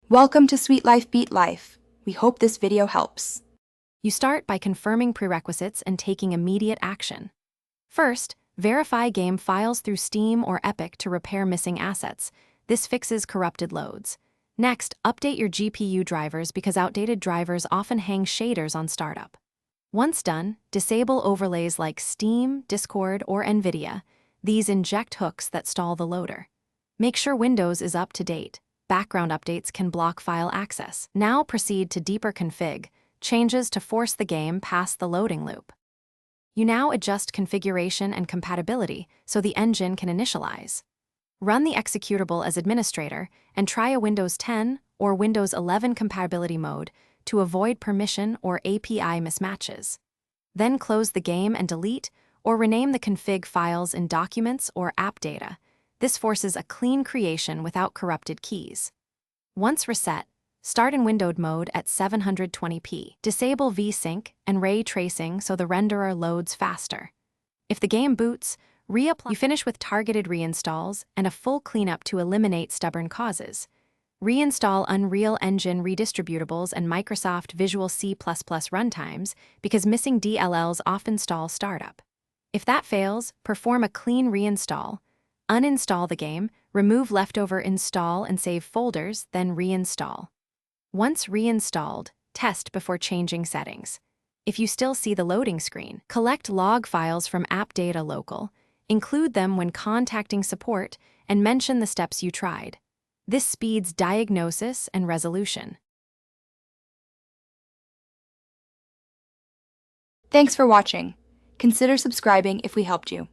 Welcome to Sweet Life Beat Life. We hope this video helps. You start by confirming prerequisites and taking immediate action. First, verify game files through Steam or Epic to repair missing assets. This fixes corrupted loads. Next, update your GPU drivers because outdated drivers often hang shaders on startup. Once done, disable overlays like Steam, Discord, or NVIDIA. These inject hooks that stall the loader. Make sure Windows is up to date. Background updates can block file access. Now proceed to deeper config, changes to force the game past the loading loop. You now adjust configuration and compatibility so the engine can initialize. Run the executable as administrator and try a Windows 10 or Windows 11 compatibility mode to avoid permission or API mismatches. Then close the game and delete or rename the config files in Documents or App Data. This forces a clean creation without corrupted keys. Once reset, start in windowed mode at 720p. Disable VSync and ray tracing so the renderer loads faster. If the game boots, reapply. You finish with targeted reinstalls and a full cleanup to eliminate stubborn causes. Reinstall Unreal Engine redistributables and Microsoft Visual C++ runtimes because missing DLLs often stall startup. If that fails, perform a clean reinstall. Uninstall the game, remove leftover install and save folders, then reinstall. Once reinstalled, test before changing settings. If you still see the loading screen, collect log files from App Data Local, include them when contacting support, and mention the steps you tried. This speeds diagnosis and resolution. Thanks for watching. Consider subscribing if we helped you.